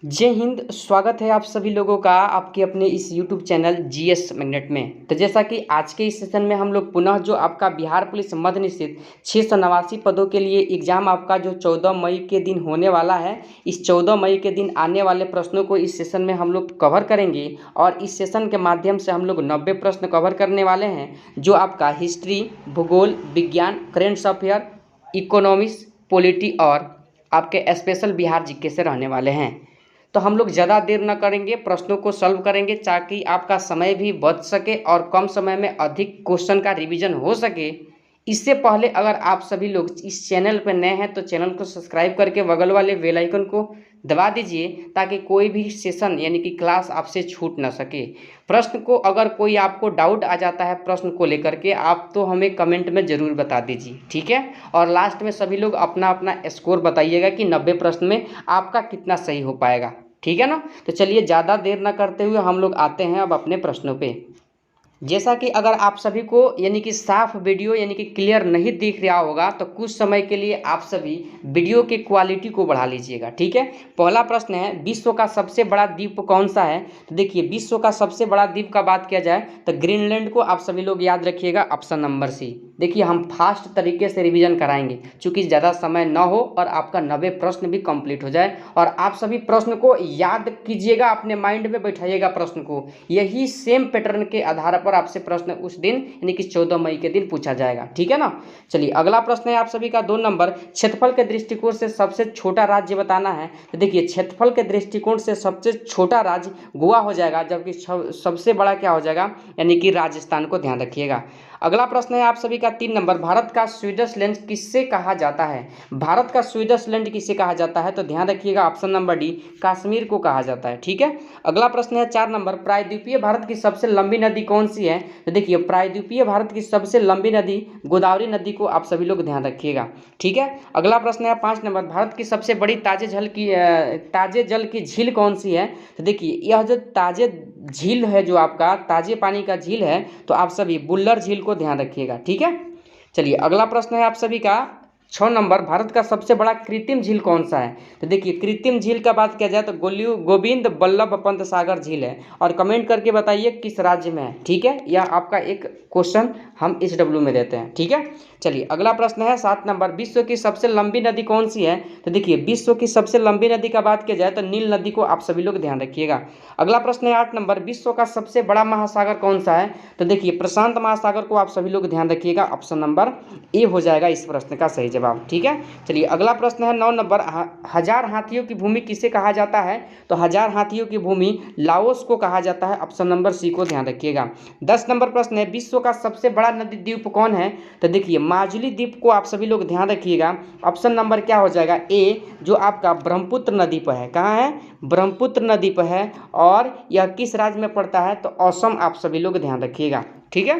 जय हिंद। स्वागत है आप सभी लोगों का आपके अपने इस YouTube चैनल जीएस मैग्नेट में। तो जैसा कि आज के इस सेशन में हम लोग पुनः जो आपका बिहार पुलिस मध्य निषेध 689 पदों के लिए एग्ज़ाम आपका जो 14 मई के दिन होने वाला है, इस 14 मई के दिन आने वाले प्रश्नों को इस सेशन में हम लोग कवर करेंगे। और इस सेशन के माध्यम से हम लोग 90 प्रश्न कवर करने वाले हैं, जो आपका हिस्ट्री, भूगोल, विज्ञान, करेंट्स अफेयर, इकोनॉमिक्स, पॉलिटी और आपके स्पेशल बिहार जीके से रहने वाले हैं। तो हम लोग ज़्यादा देर न करेंगे, प्रश्नों को सॉल्व करेंगे ताकि आपका समय भी बच सके और कम समय में अधिक क्वेश्चन का रिवीजन हो सके। इससे पहले अगर आप सभी लोग इस चैनल पर नए हैं तो चैनल को सब्सक्राइब करके बगल वाले बेल आइकन को दबा दीजिए, ताकि कोई भी सेशन यानी कि क्लास आपसे छूट ना सके। प्रश्न को अगर कोई आपको डाउट आ जाता है प्रश्न को लेकर के, आप तो हमें कमेंट में ज़रूर बता दीजिए, ठीक है। और लास्ट में सभी लोग अपना अपना स्कोर बताइएगा कि 90 प्रश्न में आपका कितना सही हो पाएगा, ठीक है ना। तो चलिए ज़्यादा देर ना करते हुए हम लोग आते हैं अब अपने प्रश्नों पे। जैसा कि अगर आप सभी को यानी कि साफ वीडियो यानी कि क्लियर नहीं दिख रहा होगा, तो कुछ समय के लिए आप सभी वीडियो की क्वालिटी को बढ़ा लीजिएगा, ठीक है। पहला प्रश्न है, विश्व का सबसे बड़ा द्वीप कौन सा है। तो देखिए, विश्व का सबसे बड़ा द्वीप का बात किया जाए तो ग्रीनलैंड को आप सभी लोग याद रखिएगा, ऑप्शन नंबर सी। देखिए, हम फास्ट तरीके से रिविजन कराएंगे चूँकि ज़्यादा समय न हो और आपका 90 प्रश्न भी कंप्लीट हो जाए। और आप सभी प्रश्न को याद कीजिएगा, अपने माइंड में बैठाइएगा प्रश्न को। यही सेम पैटर्न के आधार पर आपसे प्रश्न उस दिन यानी कि 14 मई के दिन पूछा जाएगा, ठीक है ना। चलिए, अगला प्रश्न है आप सभी का 2 नंबर, क्षेत्रफल के दृष्टिकोण से सबसे छोटा राज्य बताना है। तो देखिए, क्षेत्रफल के दृष्टिकोण से सबसे छोटा राज्य गोवा हो जाएगा, जबकि सबसे बड़ा क्या हो जाएगा यानी कि राजस्थान को ध्यान रखिएगा। अगला प्रश्न है आप सभी का 3 नंबर, भारत का स्विट्जरलैंड किससे कहा जाता है। भारत का स्विट्जरलैंड किसे कहा जाता है, तो ध्यान रखिएगा ऑप्शन नंबर डी, कश्मीर को कहा जाता है, ठीक है। अगला प्रश्न है 4 नंबर, प्रायद्वीपीय भारत की सबसे लंबी नदी कौन सी है। तो देखिए, प्रायद्वीपीय भारत की सबसे लंबी नदी गोदावरी नदी को आप सभी लोग ध्यान रखिएगा, ठीक है। अगला प्रश्न है 5 नंबर, भारत की सबसे बड़ी ताजे जल की झील कौन सी है। तो देखिए, यह जो ताजे झील है, जो आपका ताजे पानी का झील है, तो आप सभी बुल्लर झील को ध्यान रखिएगा, ठीक है। चलिए, अगला प्रश्न है आप सभी का 6 नंबर, भारत का सबसे बड़ा कृत्रिम झील कौन सा है। तो देखिए, कृत्रिम झील का बात किया जाए तो गोविंद बल्लभ पंत सागर झील है। और कमेंट करके बताइए किस राज्य में है, ठीक है। यह आपका एक क्वेश्चन हम SW में देते हैं, ठीक है। चलिए, अगला प्रश्न है 7 नंबर, विश्व की सबसे लंबी नदी कौन सी है। तो देखिए, विश्व की सबसे लंबी नदी का बात किया जाए तो नील नदी को आप सभी लोग ध्यान रखिएगा। अगला प्रश्न है 8 नंबर, विश्व का सबसे बड़ा महासागर कौन सा है। तो देखिए, प्रशांत महासागर को आप सभी लोग ध्यान रखिएगा, ऑप्शन नंबर ए हो जाएगा इस प्रश्न का सही जवाब, ठीक है। चलिए, अगला प्रश्न है 9 नंबर, हजार हाथियों की भूमि किसे कहा जाता है। तो हजार हाथियों की भूमि लाओस को कहा जाता है, ऑप्शन नंबर सी को ध्यान रखिएगा। 10 नंबर प्रश्न है, विश्व का सबसे बड़ा नदी द्वीप कौन है। तो देखिए, माजुली द्वीप को आप सभी लोग ध्यान रखिएगा, ऑप्शन नंबर क्या हो जाएगा ए, जो आपका ब्रह्मपुत्र नदी पर है। कहाँ है, ब्रह्मपुत्र नदी पर है। और यह किस राज्य में पड़ता है, तो असम आप सभी लोग ध्यान रखिएगा, ठीक है।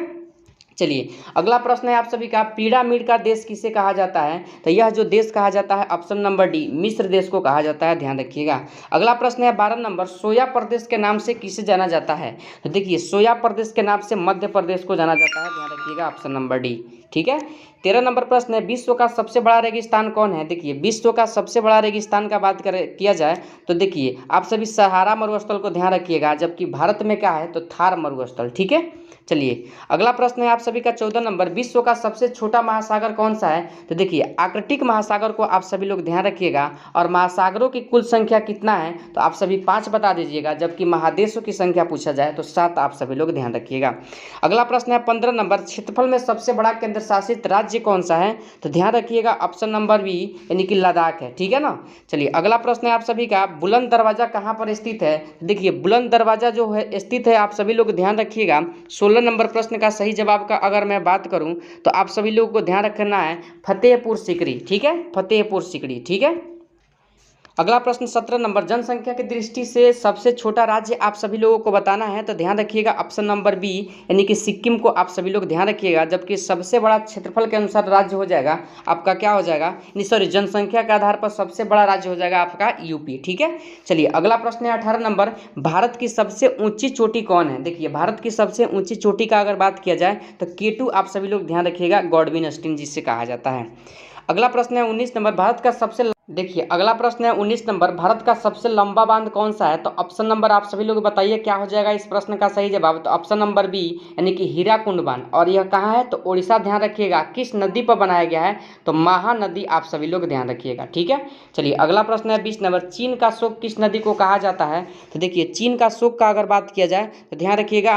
चलिए, अगला प्रश्न है आप सभी का, पिरामिड का देश किसे कहा जाता है। तो यह जो देश कहा जाता है, ऑप्शन नंबर डी, मिस्र देश को कहा जाता है, ध्यान रखिएगा। अगला प्रश्न है 12 नंबर, सोया प्रदेश के नाम से किसे जाना जाता है। तो देखिए, सोया प्रदेश के नाम से मध्य प्रदेश को जाना जाता है, ध्यान रखिएगा, ऑप्शन नंबर डी, ठीक है। 13 नंबर प्रश्न है, विश्व का सबसे बड़ा रेगिस्तान कौन है। देखिए, विश्व का सबसे बड़ा रेगिस्तान का बात किया जाए तो देखिए, आप सभी सहारा मरुस्थल को ध्यान रखिएगा, जबकि भारत में क्या है, तो थार मरुस्थल, ठीक है। चलिए, अगला प्रश्न है आप सभी का 14 नंबर, विश्व का सबसे छोटा महासागर कौन सा है। तो देखिए, आर्कटिक महासागर को आप सभी लोग ध्यान रखिएगा। और महासागरों की कुल संख्या कितना है, तो आप सभी 5 बता दीजिएगा, जबकि महादेशों की संख्या पूछा जाए तो 7 आप सभी लोग ध्यान रखिएगा। अगला प्रश्न है 15 नंबर, क्षेत्रफल में सबसे बड़ा केंद्र शासित राज्य कौन सा है। तो ध्यान रखिएगा, ऑप्शन नंबर बी यानी कि लद्दाख है, ठीक है ना। चलिए, अगला प्रश्न है आप सभी का, बुलंद दरवाजा कहाँ पर स्थित है। देखिए, बुलंद दरवाजा जो है स्थित है, आप सभी लोग ध्यान रखिएगा। 16 नंबर प्रश्न का सही जवाब का अगर मैं बात करूं तो आप सभी लोगों को ध्यान रखना है फतेहपुर सीकरी, ठीक है, फतेहपुर सीकरी, ठीक है। अगला प्रश्न 17 नंबर, जनसंख्या की दृष्टि से सबसे छोटा राज्य आप सभी लोगों को बताना है। तो ध्यान रखिएगा, ऑप्शन नंबर बी यानी कि सिक्किम को आप सभी लोग ध्यान रखिएगा, जबकि सबसे बड़ा क्षेत्रफल के अनुसार राज्य हो जाएगा आपका क्या हो जाएगा, सॉरी, जनसंख्या के आधार पर सबसे बड़ा राज्य हो जाएगा आपका यूपी, ठीक है। चलिए, अगला प्रश्न है 18 नंबर, भारत की सबसे ऊंची चोटी कौन है। देखिए, भारत की सबसे ऊंची चोटी का अगर बात किया जाए तो K2 आप सभी लोग ध्यान रखिएगा, गॉडविन अस्टीन जिससे कहा जाता है। अगला प्रश्न है 19 नंबर, भारत का सबसे देखिए अगला प्रश्न है 19 नंबर, भारत का सबसे लंबा बांध कौन सा है? तो ऑप्शन नंबर आप सभी लोग बताइए क्या हो जाएगा इस प्रश्न का सही जवाब। तो ऑप्शन नंबर बी यानी कि हीराकुंड बांध। और यह कहाँ है? तो उड़ीसा। ध्यान रखिएगा किस नदी पर बनाया गया है? तो महानदी आप सभी लोग ध्यान रखिएगा। ठीक है, चलिए अगला प्रश्न है 20 नंबर, चीन का शोक किस नदी को कहा जाता है? तो देखिए चीन का शोक का अगर बात किया जाए तो ध्यान रखिएगा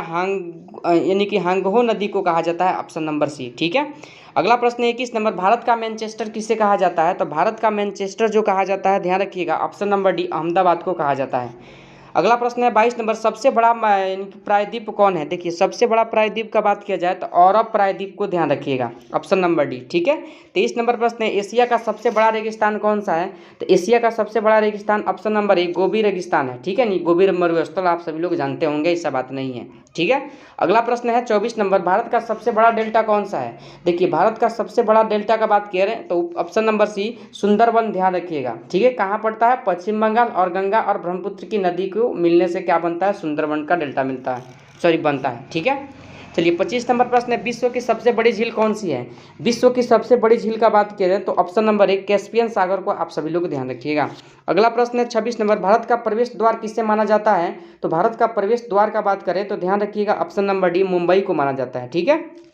यानी कि हांगहो नदी को कहा जाता है, ऑप्शन नंबर सी। ठीक है, अगला प्रश्न है 21 नंबर, भारत का मैनचेस्टर किसे कहा जाता है? तो भारत का मैनचेस्टर जो कहा जाता है, ध्यान रखिएगा ऑप्शन नंबर डी अहमदाबाद को कहा जाता है। अगला प्रश्न है 22 नंबर, सबसे बड़ा प्रायद्वीप कौन है? देखिए सबसे बड़ा प्रायद्वीप का बात किया जाए तो औरब प्रायद्वीप को ध्यान रखिएगा, ऑप्शन नंबर डी। ठीक है, 23 नंबर प्रश्न है, एशिया का सबसे बड़ा रेगिस्तान कौन सा है? तो एशिया का सबसे बड़ा रेगिस्तान ऑप्शन नंबर ए गोबी रेगिस्तान है। ठीक है, नहीं गोबी मरुस्थल आप सभी लोग जानते होंगे, ऐसा बात नहीं है। ठीक है, अगला प्रश्न है 24 नंबर, भारत का सबसे बड़ा डेल्टा कौन सा है? देखिए भारत का सबसे बड़ा डेल्टा का बात किया रहे तो ऑप्शन नंबर सी सुंदरबन ध्यान रखिएगा। ठीक है, कहाँ पड़ता है? पश्चिम बंगाल और गंगा और ब्रह्मपुत्र की नदी को मिलने से क्या बनता है? सुंदरबन का डेल्टा मिलता है, सॉरी बनता है। ठीक है, चलिए 25 नंबर प्रश्न है, विश्व की सबसे बड़ी झील कौन सी है? विश्व की सबसे बड़ी झील का बात करें तो ऑप्शन नंबर एक कैस्पियन सागर को आप सभी लोग ध्यान रखिएगा। अगला प्रश्न है 26 नंबर, भारत का प्रवेश द्वार किसे माना जाता है? तो भारत का प्रवेश द्वार का बात करें तो ध्यान रखिएगा ऑप्शन नंबर डी मुंबई को माना जाता है। ठीक है,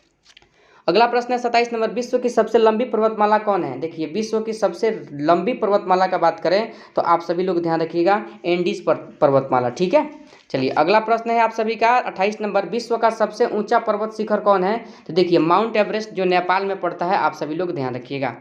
अगला प्रश्न है 27 नंबर, विश्व की सबसे लंबी पर्वतमाला कौन है? देखिए विश्व की सबसे लंबी पर्वतमाला का बात करें तो आप सभी लोग ध्यान रखिएगा एंडीज पर्वतमाला। ठीक है, चलिए अगला प्रश्न है आप सभी का 28 नंबर, विश्व का सबसे ऊंचा पर्वत शिखर कौन है? तो देखिए माउंट एवरेस्ट जो नेपाल में पड़ता है, आप सभी लोग ध्यान रखिएगा।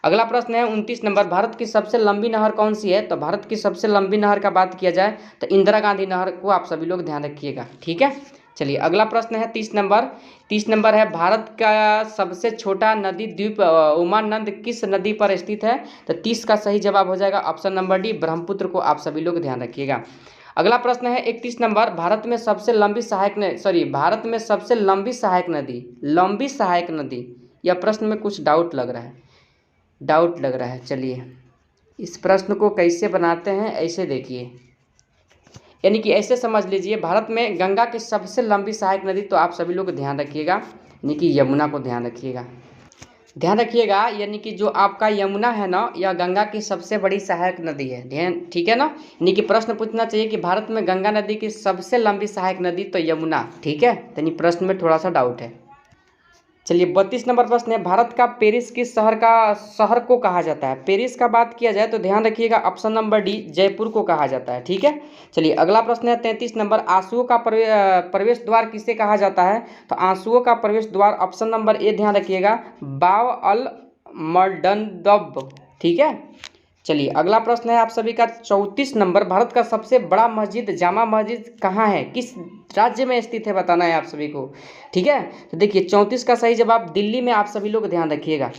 अगला प्रश्न है 29 नंबर, भारत की सबसे लंबी नहर कौन सी है? तो भारत की सबसे लंबी नहर का बात किया जाए तो इंदिरा गांधी नहर को आप सभी लोग ध्यान रखिएगा। ठीक है, चलिए अगला प्रश्न है 30 नंबर है, भारत का सबसे छोटा नदी द्वीप उमानंद किस नदी पर स्थित है? तो 30 का सही जवाब हो जाएगा ऑप्शन नंबर डी ब्रह्मपुत्र को आप सभी लोग ध्यान रखिएगा। अगला प्रश्न है 31 नंबर, भारत में सबसे लंबी सहायक नदी, यह प्रश्न में कुछ डाउट लग रहा है। चलिए इस प्रश्न को कैसे बनाते हैं ऐसे देखिए, यानी कि ऐसे समझ लीजिए भारत में गंगा की सबसे लंबी सहायक नदी, तो आप सभी लोग ध्यान रखिएगा यानी कि यमुना को ध्यान रखिएगा, यानी कि जो आपका यमुना है ना, यह गंगा की सबसे बड़ी सहायक नदी है। ध्यान, ठीक है ना, यानी कि प्रश्न पूछना चाहिए कि भारत में गंगा नदी की सबसे लंबी सहायक नदी तो यमुना। ठीक है, यानी प्रश्न में थोड़ा सा डाउट है। चलिए 32 नंबर प्रश्न है, भारत का पेरिस किस शहर को कहा जाता है? पेरिस का बात किया जाए तो ध्यान रखिएगा ऑप्शन नंबर डी जयपुर को कहा जाता है। ठीक है, चलिए अगला प्रश्न है 33 नंबर, आंसुओं का प्रवेश द्वार किसे कहा जाता है? तो आंसुओं का प्रवेश द्वार ऑप्शन नंबर ए ध्यान रखिएगा बाब अल मर्डनदब। ठीक है, चलिए अगला प्रश्न है आप सभी का 34 नंबर, भारत का सबसे बड़ा मस्जिद जामा मस्जिद कहाँ है, किस राज्य में स्थित है, बताना है आप सभी को। ठीक है, तो देखिए 34 का सही जवाब दिल्ली में, आप सभी लोग ध्यान रखिएगा।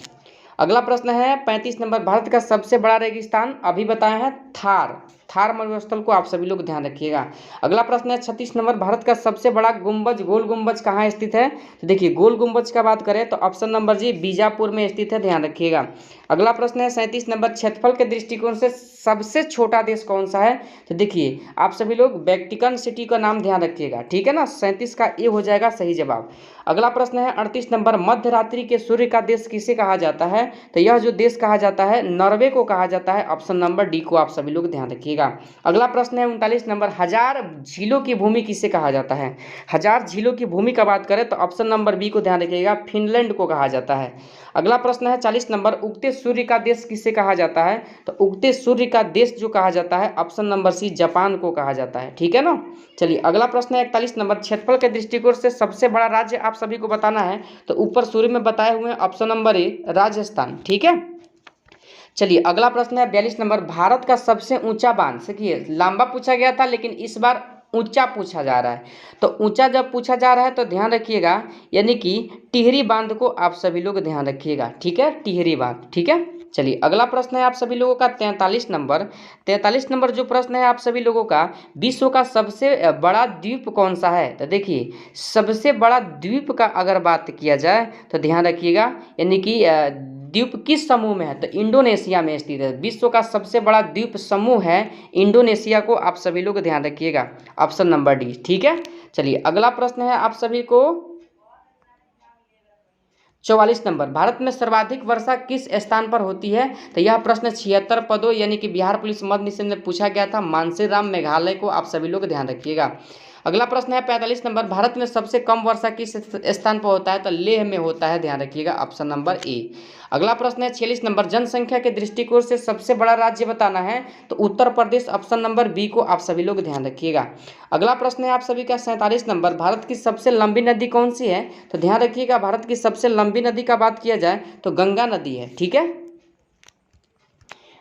अगला प्रश्न है 35 नंबर, भारत का सबसे बड़ा रेगिस्तान अभी बताया है थार मरुस्थल को आप सभी लोग ध्यान रखिएगा। अगला प्रश्न है 36 नंबर, भारत का सबसे बड़ा गोल गुंबज कहाँ स्थित है? तो देखिए गोल गुंबज का बात करें तो ऑप्शन नंबर जी बीजापुर में स्थित है, ध्यान रखिएगा। अगला प्रश्न है 37 नंबर, क्षेत्रफल के दृष्टिकोण से सबसे छोटा देश कौन सा है? तो देखिए आप सभी लोग वेटिकन सिटी का नाम ध्यान रखिएगा। ठीक है ना, 37 का ए हो जाएगा सही जवाब। अगला प्रश्न है 38 नंबर, मध्य रात्रि के सूर्य का देश किसे कहा जाता है? तो यह जो देश कहा जाता है नॉर्वे को कहा जाता है, ऑप्शन नंबर डी को आप सभी लोग ध्यान रखिएगा। अगला प्रश्न है 39 नंबर, हजार झीलों की भूमि किसे कहा जाता है? हजार झीलों की भूमि का बात करें तो ऑप्शन नंबर बी को ध्यान रखिएगा फिनलैंड को कहा जाता है। अगला प्रश्न है 40 नंबर, उगते सूर्य का देश किसे कहा जाता है? तो उगते सूर्य का देश जो कहा जाता है ऑप्शन नंबर सी जापान को कहा जाता है। ठीक है ना, चलिए अगला प्रश्न है 41 नंबर, क्षेत्रफल के दृष्टिकोण से सबसे बड़ा राज्य आप सभी को बताना है, तो ऊपर सूर्य में बताए हुए ऑप्शन नंबर ए राजस्थान। ठीक है, चलिए अगला प्रश्न है 42 नंबर, भारत का सबसे ऊंचा बांध, देखिए लंबा पूछा गया था लेकिन इस बार ऊंचा पूछा जा रहा है, तो ऊंचा जब पूछा जा रहा है तो ध्यान रखिएगा यानी कि टिहरी बांध को आप सभी लोग ध्यान रखिएगा। ठीक है, टिहरी बांध। ठीक है, चलिए अगला प्रश्न है आप सभी लोगों का 43 नंबर जो प्रश्न है आप सभी लोगों का, विश्व का सबसे बड़ा द्वीप कौन सा है? तो देखिए सबसे बड़ा द्वीप का अगर बात किया जाए तो ध्यान रखिएगा यानी कि द्वीप किस समूह में है? तो इंडोनेशिया में स्थित है। विश्व का सबसे बड़ा द्वीप समूह है इंडोनेशिया को आप सभी लोग ध्यान रखिएगा, ऑप्शन नंबर डी। ठीक है, चलिए अगला प्रश्न है आप सभी को 44 नंबर, भारत में सर्वाधिक वर्षा किस स्थान पर होती है? तो यह प्रश्न 76 पदों यानी कि बिहार पुलिस मध्य निषेध में पूछा गया था। मानसीराम मेघालय को आप सभी लोग ध्यान रखिएगा। अगला प्रश्न है 45 नंबर, भारत में सबसे कम वर्षा किस स्थान पर होता है? तो लेह में होता है, ध्यान रखिएगा, ऑप्शन नंबर ए। अगला प्रश्न है 46 नंबर, जनसंख्या के दृष्टिकोण से सबसे बड़ा राज्य बताना है? तो Uttar Pradesh, option number B को आप सभी लोग ध्यान रखिएगा। अगला प्रश्न है आप सभी का 47 नंबर, भारत की सबसे लंबी नदी कौन सी है? तो ध्यान रखिएगा, भारत की सबसे लंबी नदी का बात किया जाए तो गंगा नदी है, ठीक है।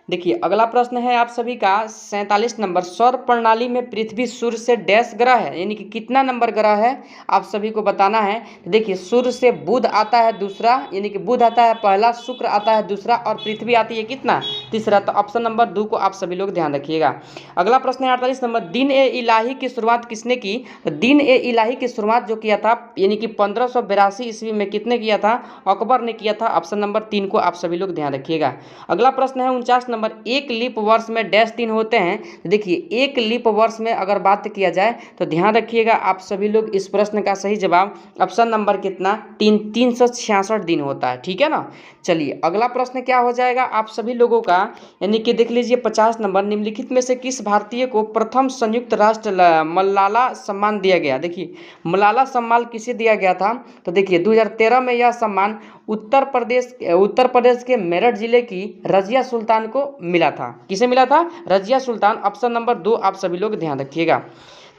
देखिए अगला प्रश्न है आप सभी का 47 नंबर, सौर प्रणाली में पृथ्वी सूर्य से डैश ग्रह है, यानी कि कितना नंबर ग्रह है आप सभी को बताना है। देखिए सूर्य से बुध आता है दूसरा, यानी कि बुध आता है पहला, शुक्र आता है दूसरा और पृथ्वी आती है कितना? तीसरा। तो ऑप्शन नंबर 2 को आप सभी लोग ध्यान रखिएगा। अगला प्रश्न है 48 नंबर, दिन ए इलाही की शुरुआत किसने की? तो दिन ए इलाही की शुरुआत जो किया था यानी कि 1582 ईस्वी में कितने किया था? अकबर ने किया था, ऑप्शन नंबर 3 को आप सभी लोग ध्यान रखिएगा। अगला प्रश्न है 49 नंबर, एक लीप वर्ष में डैश दिन होते हैं? देखिए एक लीप वर्ष में अगर बात किया जाए तो ध्यान रखिएगा आप सभी लोग, इस प्रश्न का सही जवाब ऑप्शन नंबर कितना? 366 दिन होता है, ठीक है ना। चलिए अगला प्रश्न क्या हो जाएगा आप सभी लोगों का, यानी कि देख लीजिए 50 नंबर, निम्नलिखित में से किस भारतीय को प्रथम संयुक्त राष्ट्र मलाला सम्मान दिया गया? देखिए मलाला सम्मान किसे दिया गया था? तो देखिए 2013 में यह सम्मान उत्तर प्रदेश के मेरठ जिले की रजिया सुल्तान को मिला था। किसे मिला था? रजिया सुल्तान, ऑप्शन नंबर 2 आप सभी लोग ध्यान रखिएगा।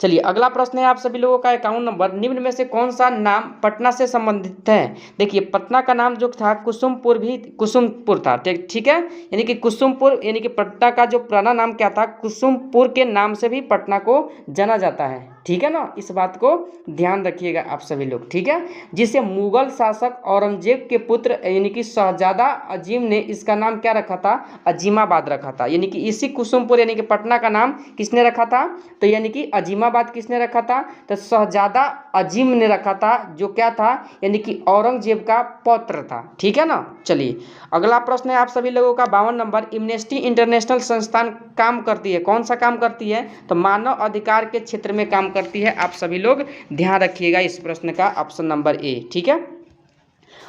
चलिए अगला प्रश्न है आप सभी लोगों का 51 नंबर, निम्न में से कौन सा नाम पटना से संबंधित है? देखिए पटना का नाम जो था कुसुमपुर था, ठीक है, यानी कि कुसुमपुर, यानी कि पटना का जो पुराना नाम क्या था? कुसुमपुर के नाम से भी पटना को जाना जाता है, ठीक है ना। इस बात को ध्यान रखिएगा आप सभी लोग, ठीक है। जिसे मुगल शासक औरंगजेब के पुत्र यानी कि शहजादा अजीम ने इसका नाम क्या रखा था? अजीमाबाद रखा था, यानी कि इसी कुसुमपुर यानी कि पटना का नाम किसने रखा था? तो यानी कि अजीमाबाद किसने रखा था? तो शहजादा अजीम ने रखा था, जो क्या था? यानी कि औरंगजेब का पौत्र था, ठीक है ना। चलिए अगला प्रश्न है आप सभी लोगों का 52 नंबर, एम्नेस्टी इंटरनेशनल संस्थान काम करती है, कौन सा काम करती है? तो मानव अधिकार के क्षेत्र में काम करती है, आप सभी लोग ध्यान रखिएगा इस प्रश्न का, ऑप्शन नंबर ए, ठीक है।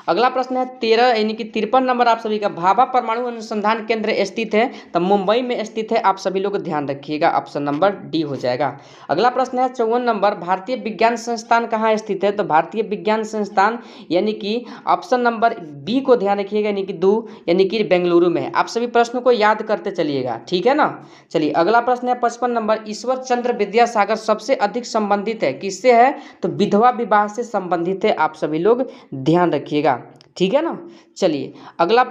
अगला प्रश्न है 13 यानी कि 53 नंबर आप सभी का, भाभा परमाणु अनुसंधान केंद्र स्थित है? तो मुंबई में स्थित है, आप सभी लोग ध्यान रखिएगा, ऑप्शन नंबर डी हो जाएगा। अगला प्रश्न है 54 नंबर, भारतीय विज्ञान संस्थान कहाँ स्थित है? तो भारतीय विज्ञान संस्थान यानी कि ऑप्शन नंबर बी को ध्यान रखिएगा, यानी कि दो, यानी कि बेंगलुरु में है। आप सभी प्रश्नों को याद करते चलिएगा, ठीक है ना। चलिए अगला प्रश्न है 55 नंबर, ईश्वर चंद्र विद्यासागर सबसे अधिक संबंधित है, किससे है? तो विधवा विवाह से संबंधित है, आप सभी लोग ध्यान रखिएगा, ठीक है ना। चलिए अगला,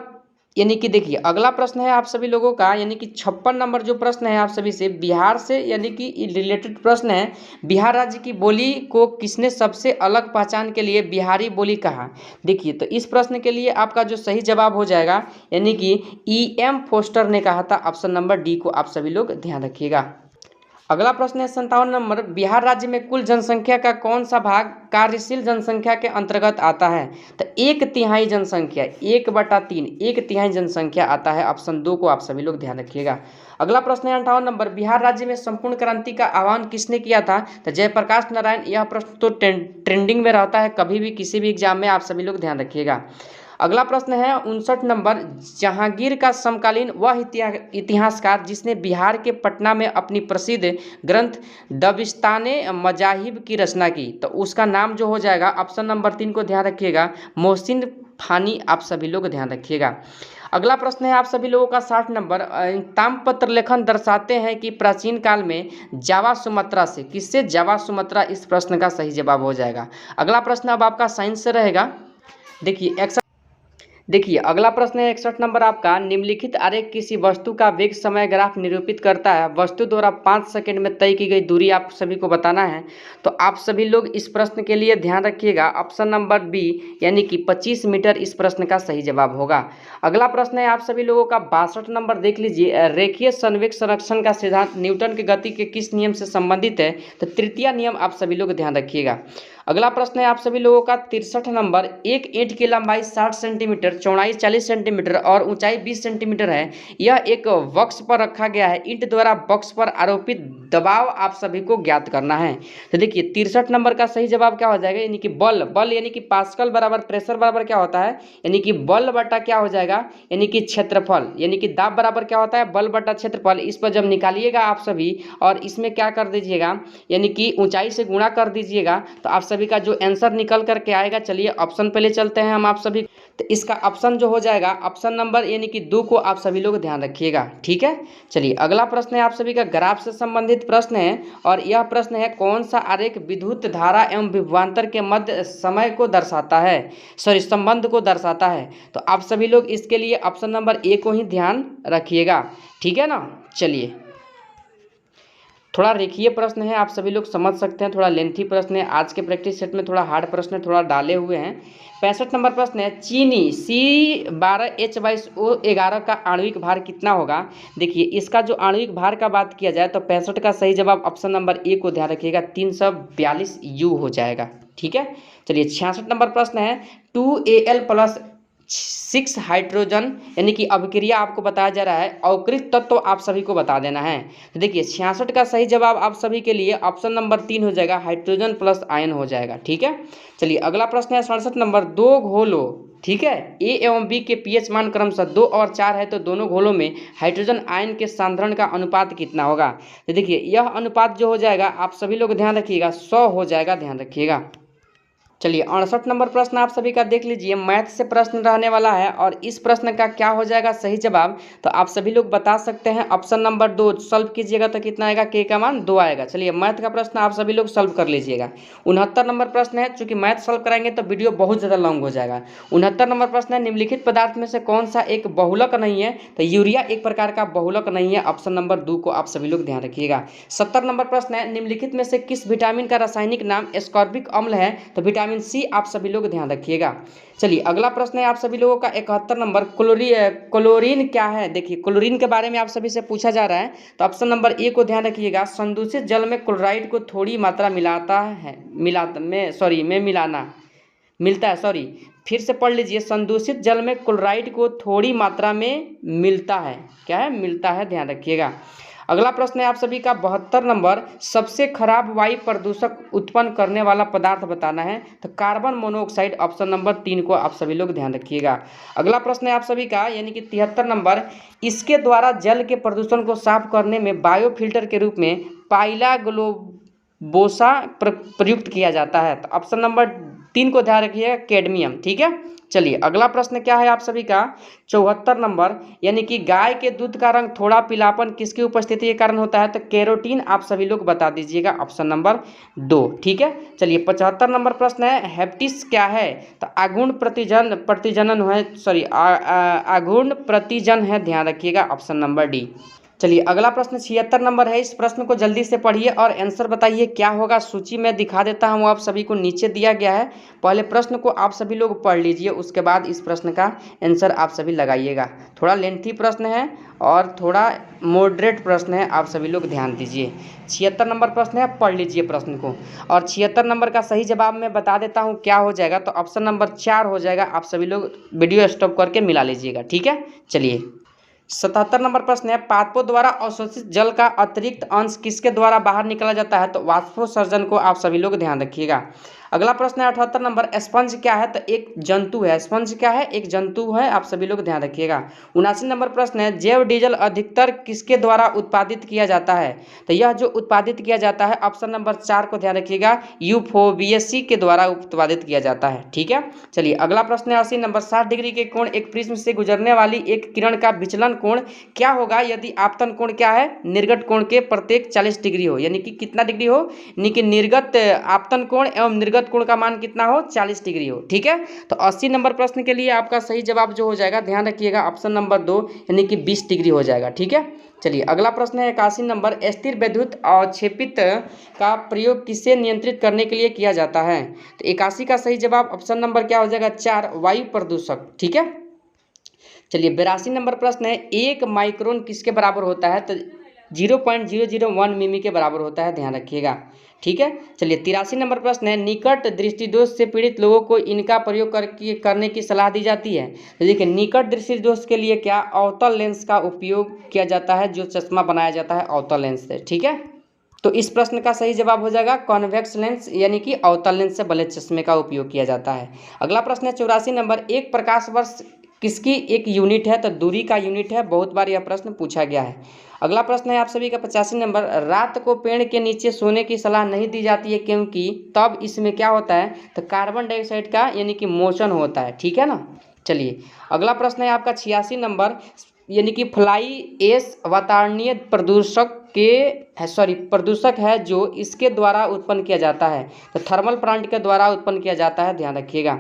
यानी कि देखिए अगला प्रश्न है आप सभी लोगों का, यानी कि 56 नंबर जो प्रश्न है आप सभी से बिहार से यानी कि रिलेटेड प्रश्न है, बिहार राज्य की बोली को किसने सबसे अलग पहचान के लिए बिहारी बोली कहा? देखिए तो इस प्रश्न के लिए आपका जो सही जवाब हो जाएगा, यानी कि E.M. फोस्टर ने कहा था, ऑप्शन नंबर डी को आप सभी लोग ध्यान रखिएगा। अगला प्रश्न है 57 नंबर, बिहार राज्य में कुल जनसंख्या का कौन सा भाग कार्यशील जनसंख्या के अंतर्गत आता है? तो 1/3 जनसंख्या, 1/3, 1/3 जनसंख्या आता है, ऑप्शन 2 को आप सभी लोग ध्यान रखिएगा। अगला प्रश्न है 58 नंबर, बिहार राज्य में संपूर्ण क्रांति का आह्वान किसने किया था? तो जयप्रकाश नारायण। यह प्रश्न तो ट्रेंडिंग में रहता है कभी भी किसी भी एग्जाम में, आप सभी लोग ध्यान रखिएगा। अगला प्रश्न है 59 नंबर, जहांगीर का समकालीन वह इतिहासकार जिसने बिहार के पटना में अपनी प्रसिद्ध ग्रंथ दबिस्ताने मजाहिब की रचना की? तो उसका नाम जो हो जाएगा, ऑप्शन नंबर 3 को ध्यान रखिएगा, मोहसिन फानी, आप सभी लोग ध्यान रखिएगा। अगला प्रश्न है आप सभी लोगों का 60 नंबर, ताम्रपत्र लेखन दर्शाते हैं कि प्राचीन काल में जावा सुमात्रा से, किससे? जावा सुमात्रा, इस प्रश्न का सही जवाब हो जाएगा। अगला प्रश्न अब आपका साइंस से रहेगा। देखिए अगला प्रश्न है 61 नंबर आपका, निम्नलिखित आरेख किसी वस्तु का वेग समय ग्राफ निरूपित करता है? वस्तु द्वारा 5 सेकंड में तय की गई दूरी आप सभी को बताना है। तो आप सभी लोग इस प्रश्न के लिए ध्यान रखिएगा, ऑप्शन नंबर बी यानी कि 25 मीटर इस प्रश्न का सही जवाब होगा। अगला प्रश्न है आप सभी लोगों का 62 नंबर, देख लीजिए, रेखीय संवेग संरक्षण का सिद्धांत न्यूटन की गति के किस नियम से संबंधित है? तो तृतीय नियम, आप सभी लोग ध्यान रखिएगा। अगला प्रश्न है आप सभी लोगों का 63 नंबर। एक ईंट की लंबाई 60 सेंटीमीटर, चौड़ाई 40 सेंटीमीटर और ऊंचाई 20 सेंटीमीटर है। यह एक बॉक्स पर रखा गया है। ईंट द्वारा बॉक्स पर आरोपित दबाव आप सभी को ज्ञात करना है। तो देखिए 63 नंबर का सही जवाब क्या हो जाएगा, यानी कि बल। बल यानी कि पास्कल बराबर प्रेशर बराबर क्या होता है, यानी कि बल बटा क्या हो जाएगा, यानी कि क्षेत्रफल, यानी कि दाब बराबर क्या होता है, बल बटा क्षेत्रफल। इस पर जब निकालिएगा आप सभी और इसमें क्या कर दीजिएगा, यानी कि ऊंचाई से गुणा कर दीजिएगा, तो आप सभी का जो आंसर निकल करके आएगा। चलिए ऑप्शन पे ले चलते हैं हम आप सभी। तो इसका ऑप्शन जो हो जाएगा ऑप्शन नंबर यानी कि 2 को आप सभी लोग ध्यान रखिएगा, ठीक है। चलिए अगला प्रश्न है आप सभी का ग्राफ से संबंधित प्रश्न है, और यह प्रश्न है कौन सा आरेख विद्युत धारा एवं विभवांतर के मध्य समय को दर्शाता है, संबंध को दर्शाता है। तो आप सभी लोग इसके लिए ऑप्शन नंबर ए को ही ध्यान रखिएगा, ठीक है ना। चलिए थोड़ा रेखीय प्रश्न है, आप सभी लोग समझ सकते हैं, थोड़ा लेंथी प्रश्न है। आज के प्रैक्टिस सेट में थोड़ा हार्ड प्रश्न थोड़ा डाले हुए हैं। 65 नंबर प्रश्न है चीनी C12H22O11 का आणविक भार कितना होगा। देखिए इसका जो आणविक भार का बात किया जाए तो 65 का सही जवाब ऑप्शन नंबर ए को ध्यान रखिएगा, 342 U हो जाएगा, ठीक है। चलिए 66 नंबर प्रश्न है 2Al+6 हाइड्रोजन यानी कि अभिक्रिया आपको बताया जा रहा है, अवकृत तत्व आप सभी को बता देना है। तो देखिए 66 का सही जवाब आप सभी के लिए ऑप्शन नंबर 3 हो जाएगा, हाइड्रोजन प्लस आयन हो जाएगा, ठीक है। चलिए अगला प्रश्न है 67 नंबर। दो घोलों, ठीक है, ए एवं बी के पीएच मान क्रमशः 2 और 4 है, तो दोनों घोलों में हाइड्रोजन आयन के सांद्रण का अनुपात कितना होगा। तो देखिए यह अनुपात जो हो जाएगा आप सभी लोग ध्यान रखिएगा 100 हो जाएगा, ध्यान रखिएगा। चलिए 68 नंबर प्रश्न आप सभी का देख लीजिए, मैथ से प्रश्न रहने वाला है, और इस प्रश्न का क्या हो जाएगा सही जवाब, तो आप सभी लोग बता सकते हैं ऑप्शन नंबर 2 सॉल्व कीजिएगा तो कितना आएगा, के का मान 2 आएगा। चलिए मैथ का प्रश्न आप सभी लोग सॉल्व कर लीजिएगा। 69 नंबर प्रश्न है, चूंकि मैथ सॉल्व कराएंगे तो वीडियो बहुत ज़्यादा लॉन्ग हो जाएगा। 69 नंबर प्रश्न है निम्नलिखित पदार्थ में से कौन सा एक बहुलक नहीं है, तो यूरिया एक प्रकार का बहुलक नहीं है, ऑप्शन नंबर 2 को आप सभी लोग ध्यान रखिएगा। 70 नंबर प्रश्न है निम्नलिखित में से किस विटामिन का रासायनिक नाम एस्कॉर्बिक अम्ल है, तो विटामिन सी आप सभी लोग ध्यान रखिएगा। चलिए अगला प्रश्न है आप सभी लोगों का 71 नंबर। क्लोरीन क्या है। देखिए क्लोरीन के बारे में आप सभी से पूछा जा रहा है, तो ऑप्शन नंबर ए को ध्यान रखिएगा, संदूषित जल में क्लोराइड को थोड़ी मात्रा मिलाता है, मिलता है, फिर से पढ़ लीजिए, संदूषित जल में क्लोराइड को थोड़ी मात्रा में मिलता है, क्या है, मिलता है, ध्यान रखिएगा। अगला प्रश्न है आप सभी का 72 नंबर। सबसे खराब वायु प्रदूषक उत्पन्न करने वाला पदार्थ बताना है, तो कार्बन मोनोऑक्साइड, ऑप्शन नंबर 3 को आप सभी लोग ध्यान रखिएगा। अगला प्रश्न है आप सभी का यानी कि 73 नंबर। इसके द्वारा जल के प्रदूषण को साफ करने में बायोफिल्टर के रूप में पाइला ग्लोबोसा प्रयुक्त किया जाता है, तो ऑप्शन नंबर 3 को ध्यान रखिएगा, कैडमियम, ठीक है। चलिए अगला प्रश्न क्या है आप सभी का 74 नंबर, यानी कि गाय के दूध का रंग थोड़ा पीलापन किसकी उपस्थिति के कारण होता है, तो कैरोटीन आप सभी लोग बता दीजिएगा, ऑप्शन नंबर 2, ठीक है। चलिए 75 नंबर प्रश्न है हेप्टिस क्या है, तो आघूर्ण प्रतिजन है, ध्यान रखिएगा, ऑप्शन नंबर डी। चलिए अगला प्रश्न 76 नंबर है। इस प्रश्न को जल्दी से पढ़िए और आंसर बताइए क्या होगा। सूची में दिखा देता हूँ आप सभी को, नीचे दिया गया है। पहले प्रश्न को आप सभी लोग पढ़ लीजिए, उसके बाद इस प्रश्न का आंसर आप सभी लगाइएगा। थोड़ा लेंथी प्रश्न है और थोड़ा मॉडरेट प्रश्न है, आप सभी लोग ध्यान दीजिए। 76 नंबर प्रश्न है, पढ़ लीजिए प्रश्न को। और 76 नंबर का सही जवाब मैं बता देता हूँ क्या हो जाएगा, तो ऑप्शन नंबर 4 हो जाएगा। आप सभी लोग वीडियो स्टॉप करके मिला लीजिएगा, ठीक है। चलिए 77 नंबर प्रश्न है पादपों द्वारा अवशोषित जल का अतिरिक्त अंश किसके द्वारा बाहर निकाला जाता है, तो वाष्पोत्सर्जन को आप सभी लोग ध्यान रखिएगा। अगला प्रश्न है 78 नंबर। स्पंज क्या है, तो एक जंतु है। स्पंज क्या है, एक जंतु है, आप सभी लोग ध्यान रखिएगा। 79 नंबर प्रश्न है जैव डीजल अधिकतर किसके द्वारा उत्पादित किया जाता है, तो यह जो उत्पादित किया जाता है ऑप्शन नंबर 4 को ध्यान रखिएगा, यूफोबियसी के द्वारा उत्पादित किया जाता है, ठीक है। चलिए अगला प्रश्न है 80 नंबर। 60 डिग्री के कोण एक प्रिज्म से गुजरने वाली एक किरण का विचलन कोण क्या होगा यदि आपतन कोण क्या है, निर्गत कोण के प्रत्येक 40 डिग्री हो, यानी कि कितना डिग्री हो, यानी कि निर्गत आपतन कोण एवं निर्गत कोण का मान कितना हो, 40 डिग्री हो, ठीक है। तो 80 नंबर प्रश्न के लिए आपका सही जवाब जो हो जाएगा, ध्यान रखिएगा, ऑप्शन नंबर 2 यानी कि 20 डिग्री हो जाएगा, ठीक है। चलिए अगला प्रश्न है 81 नंबर। स्थिर विद्युत अवक्षेपित का प्रयोग किसे नियंत्रित करने के लिए किया जाता है, तो 81 का सही जवाब ऑप्शन नंबर क्या हो जाएगा, 4 वायु प्रदूषक, ठीक है। चलिए 82 नंबर प्रश्न है 1 माइक्रोन किसके बराबर होता है, तो 0.001 मिमी के बराबर होता है, ध्यान रखिएगा। ठीक है, चलिए 83 नंबर प्रश्न है, निकट दृष्टि दोष से पीड़ित लोगों को इनका प्रयोग करने की सलाह दी जाती है। तो देखिए, निकट दृष्टि दोष के लिए क्या अवतल लेंस का उपयोग किया जाता है, जो चश्मा बनाया जाता है अवतल लेंस से। ठीक है, तो इस प्रश्न का सही जवाब हो जाएगा कॉन्वेक्स लेंस, यानी कि अवतल लेंस से बने चश्मे का उपयोग किया जाता है। अगला प्रश्न है 84 नंबर, एक प्रकाश वर्ष किसकी एक यूनिट है, तो दूरी का यूनिट है। बहुत बार यह प्रश्न पूछा गया है। अगला प्रश्न है आप सभी का 85 नंबर, रात को पेड़ के नीचे सोने की सलाह नहीं दी जाती है क्योंकि तब इसमें क्या होता है, तो कार्बन डाइऑक्साइड का यानी कि मोशन होता है। ठीक है ना। चलिए अगला प्रश्न है आपका 86 नंबर, यानी कि फ्लाई एश वातावरणीय प्रदूषक है जो इसके द्वारा उत्पन्न किया जाता है, तो थर्मल प्लांट के द्वारा उत्पन्न किया जाता है, ध्यान रखिएगा।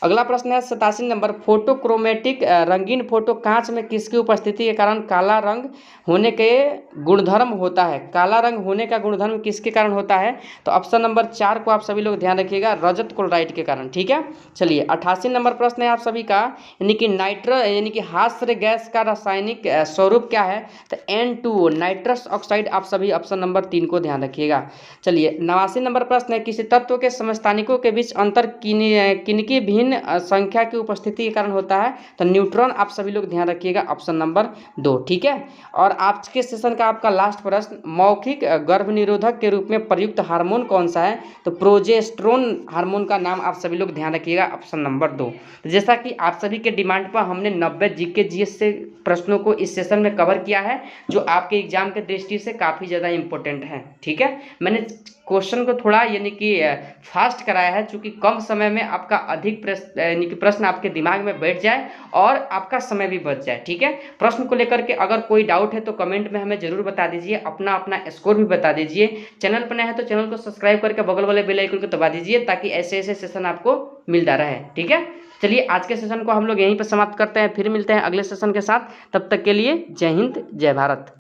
अगला प्रश्न है 87 नंबर, फोटोक्रोमेटिक रंगीन फोटो कांच में किसकी उपस्थिति के कारण काला रंग होने के गुणधर्म होता है। काला रंग होने का गुणधर्म किसके कारण होता है, तो ऑप्शन नंबर 4 को आप सभी लोग ध्यान रखिएगा, रजत क्लोराइड के कारण। ठीक है, चलिए 88 नंबर प्रश्न है आप सभी का, यानी कि हास्य गैस का रासायनिक स्वरूप क्या है, तो N2O नाइट्रस ऑक्साइड। आप सभी ऑप्शन नंबर 3 को ध्यान रखिएगा। चलिए 89 नंबर प्रश्न है, किसी तत्व के समस्थानिकों के बीच अंतर किनकी भिन्न संख्या की उपस्थिति के कारण होता है, तो न्यूट्रॉन। आप सभी लोग ध्यान रखिएगा, ऑप्शन नंबर 2। ठीक है, और आज के सेशन का आपका लास्ट प्रश्न, मौखिक गर्भ निरोधक के रूप में प्रयुक्त हार्मोन कौन सा है, तो प्रोजेस्टेरोन हार्मोन का नाम आप सभी लोग ध्यान रखिएगा, ऑप्शन नंबर 2। तो जैसा कि आप सभी के डिमांड पर हमने 90 जीके जीएस से प्रश्नों को इस सेशन में कवर किया है, जो आपके एग्जाम के दृष्टि से काफ़ी ज़्यादा इंपॉर्टेंट है। ठीक है, मैंने क्वेश्चन को थोड़ा यानी कि फास्ट कराया है, चूँकि कम समय में आपका अधिक प्रश्न आपके दिमाग में बैठ जाए और आपका समय भी बच जाए। ठीक है, प्रश्न को लेकर के अगर कोई डाउट है तो कमेंट में हमें जरूर बता दीजिए, अपना स्कोर भी बता दीजिए। चैनल पर नया है तो चैनल को सब्सक्राइब करके बगल वाले बेल आइकन को दबा दीजिए, ताकि ऐसे ऐसे सेशन आपको मिलता रहे। ठीक है, चलिए आज के सेशन को हम लोग यहीं पर समाप्त करते हैं, फिर मिलते हैं अगले सेशन के साथ। तब तक के लिए जय हिंद, जय भारत।